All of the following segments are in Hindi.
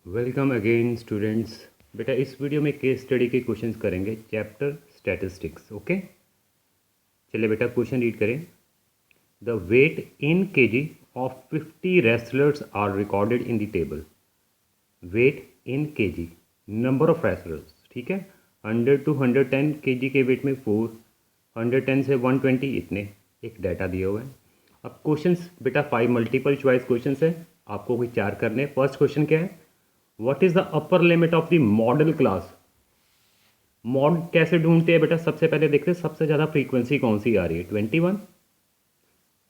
Welcome again students. बेटा इस वीडियो में केस स्टडी के क्वेश्चंस करेंगे चैप्टर स्टैटिस्टिक्स। ओके, चलिए बेटा क्वेश्चन रीड करें। The weight in kg of 50 wrestlers are recorded in the table. Weight in kg, number of wrestlers, ठीक है। 100 to 110 केजी के वेट में 4, 110 से 120 इतने एक डाटा दिया हुआ है। अब क्वेश्चंस बेटा 5 मल्टीपल चॉइस क्वेश्चंस है, आपको कोई 4 करने। फर्स्ट क्वेश्चन क्या है, what is the upper limit of the modal class. Mod कैसे ढूंढते हैं बेटा, सबसे पहले देखते हैं सबसे ज़्यादा फ्रीक्वेंसी कौन सी आ रही है, 21,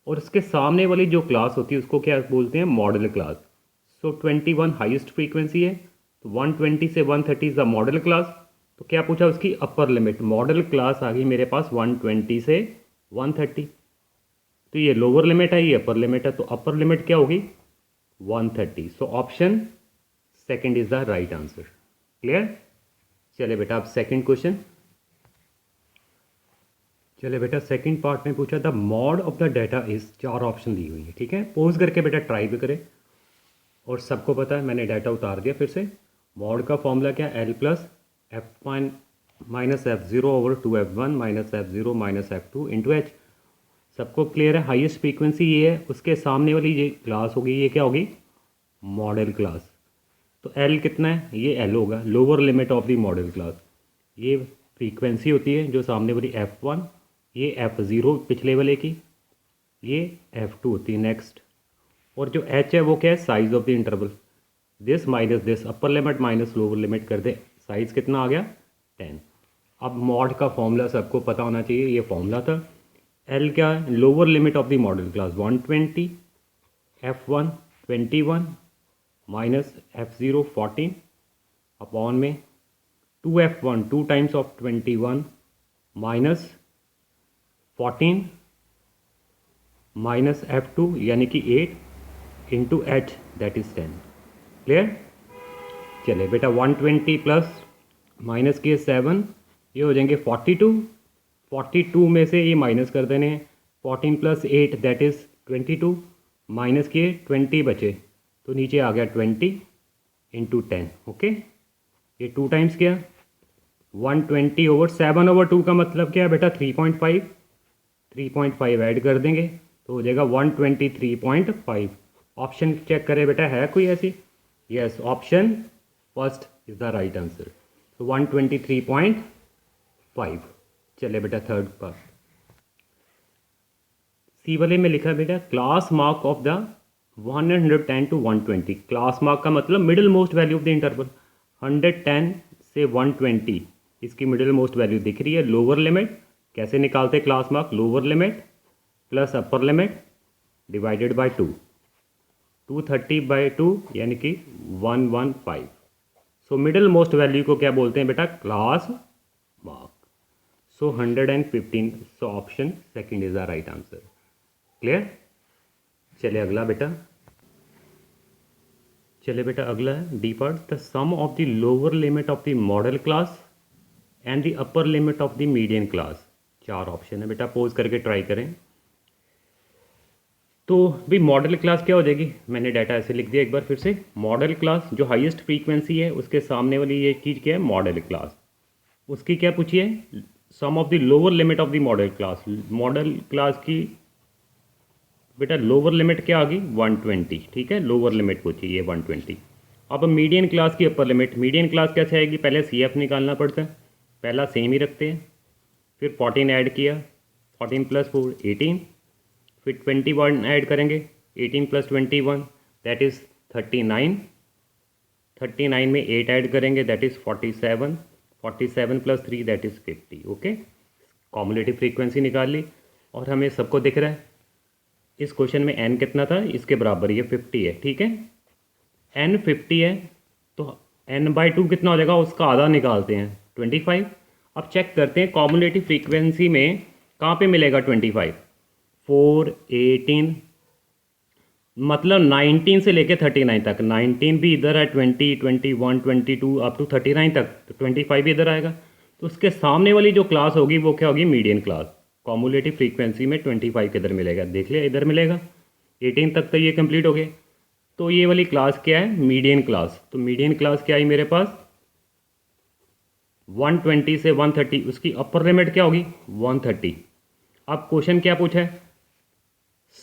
और उसके सामने वाली जो क्लास होती है उसको क्या बोलते हैं, मॉडल क्लास। सो 21 हाईएस्ट फ्रीक्वेंसी है, तो 120 से 130 इज द मॉडल क्लास। तो क्या पूछा उसकी अपर लिमिट, मॉडल क्लास आ गई मेरे पास 120 से 130। तो ये लोअर लिमिट है, ये अपर लिमिट है, तो अपर लिमिट क्या होगी 130। सो option second is the right answer. Clear. चले बेटा अब सेकंड क्वेश्चन। चले बेटा सेकंड पार्ट में पूछा the mode of the data is, 4 option दी हुई है, ठीक है। पोज करके बेटा ट्राई भी करें, और सबको पता है मैंने डाटा उतार दिया फिर से। मॉड का फॉर्मूला क्या, L plus F1 minus F0 over 2F1 minus F0 minus F2 into H. सबको क्लियर है, हाईएस्ट फ्रीक्वेंसी ये है, उसके सामने वाली ये क्लास होगी, ये क्या होगी, मॉडल क्लास। तो L कितना है, ये L होगा, lower limit of the modal class. ये फ्रीक्वेंसी होती है जो सामने वाली F1, ये F0 पिछले वाले की, ये F2 होती है नेक्स्ट, और जो H है वो क्या है, size of the interval. This minus this, upper limit minus lower limit कर दे, साइज कितना आ गया 10। अब मॉड का फॉर्मूला सबको पता होना चाहिए, ये फॉर्मूला था। L क्या है, lower limit of the modal class 120, F1 21 minus F0 14 upon में 2F1 2 times of 21 minus 14 minus F2 यानी कि 8 into H that is 10। Clear. चले बेटा 120 प्लस माइनस के 7, ये हो जाएंगे 42। 42 में से ये माइनस कर देने हैं, 14 प्लस 8 दैट इज़ 22, माइनस के 20 बचे, तो नीचे आ गया 20 इंटू 10। ओके, ये 2 टाइम्स क्या, 120 ओवर 7 ओवर 2 का मतलब क्या है बेटा 3.5, 3.5 ऐड कर देंगे तो हो जाएगा 123.5। ऑप्शन चेक करें बेटा, है कोई ऐसी, yes option first is the right answer. तो 123.5। चले बेटा थर्ड पार्ट, सी वाले में लिखा है बेटा class mark of the 110 to 120। Class mark का मतलब middle most value of the interval, 110 से 120 इसकी मिडिल मोस्ट वैल्यू दिख रही है। लोअर लिमिट कैसे निकालते, class mark lower limit plus upper limit divided by 2, 230/2 यानी कि 115। सो मिडिल मोस्ट वैल्यू को क्या बोलते हैं बेटा, class mark. So 115, so option second is the right answer. Clear. चलिए अगला बेटा, चलिए बेटा अगला है D part, the sum of the lower limit of the modal class and the upper limit of the median class. 4 option है बेटा, पोज करके ट्राई करें। तो भाई मॉडल क्लास क्या हो जाएगी, मैंने डाटा ऐसे लिख दिया एक बार फिर से। मॉडल क्लास जो हाईएस्ट फ्रीक्वेंसी है उसके सामने वाली ये चीज़ क्या है, मॉडल क्लास। उसकी क्या पूछी है, sum of the lower limit of the modal class. Modal class की बेटा लोअर लिमिट क्या आ गई 120, ठीक है, लोअर लिमिट पूछी ये 120। अब मीडियन क्लास की अपर लिमिट, मीडियन क्लास कैसे आएगी, पहले CF निकालना पड़ता है, पहला सेम ही रखते हैं, फिर 14 ऐड किया, 14 प्लस 4 18, फिर 21 ऐड करेंगे, 18 प्लस 21 दैट इज़ 39, 39 में 8 ऐड करेंगे that is 47, 47 plus 3 that is 50। Okay, cumulative frequency निकाल ली और हमें सबको दिख रहा है इस क्वेश्चन में n कितना था, इसके बराबर ये 50 है, ठीक है। n 50 है तो n/2 कितना हो जाएगा, उसका आधा निकालते हैं 25। अब चेक करते हैं कॉमुलेटिव फ्रीक्वेंसी में कहाँ पे मिलेगा 25, 4 18 मतलब 19 से लेके 39 तक, 19 भी इधर है, 20 21 22 अप टू 39 तक, तो 25 भी इधर आएगा। तो उसके सामने वाली जो क्लास होगी वो क्या होगी, मीडियन क्लास। कॉमुलेटिव फ्रीक्वेंसी में 25 किधर मिलेगा, देख लिया इधर मिलेगा, 18 तक तो ये कंप्लीट हो गए। तो ये वाली क्लास क्या है, मीडियन क्लास। तो मीडियन क्लास क्या आई मेरे पास, 120 से 130, उसकी अपर लिमिट क्या होगी 130। अब क्वेश्चन क्या पूछा है,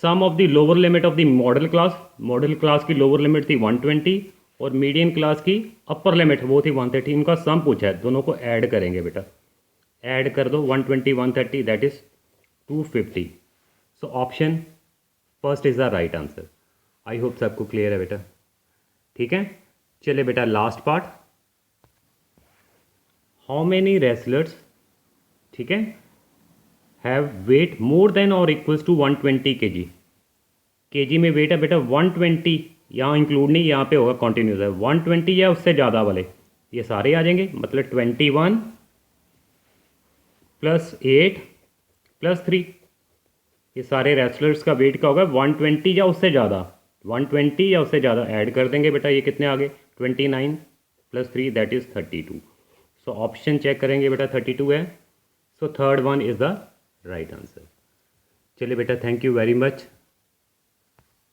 sum of the lower limit of the modal class. Modal class की लोअर लिमिट थी 120 और मीडियन क्लास की अपर लिमिट वो थी 130, इनका सम पूछा है, दोनों को ऐड करेंगे बेटा। ऐड कर दो 120 130 that is 250। So option first is the right answer. I hope सबको क्लियर है बेटा, ठीक है। चलिए बेटा last part, how many wrestlers, ठीक है, हैव वेट मोर देन और इक्वल्स टू 120 kg। केजी में वेट है बेटा 120, यहाँ इंक्लूड नहीं, यहाँ पे होगा कॉन्टिन्यूस है 120 या उससे ज़्यादा वाले, ये सारे आ जाएंगे। मतलब 21 + 8 + 3, ये सारे रेसलर्स का वेट क्या होगा 120 या उससे ज़्यादा, 120 या उससे ज़्यादा ऐड कर देंगे बेटा। ये कितने आ गए 29 + 3 that is 32। So option check करेंगे बेटा 32 है। So third one is the right answer. चलिए बेटा थैंक यू वेरी मच।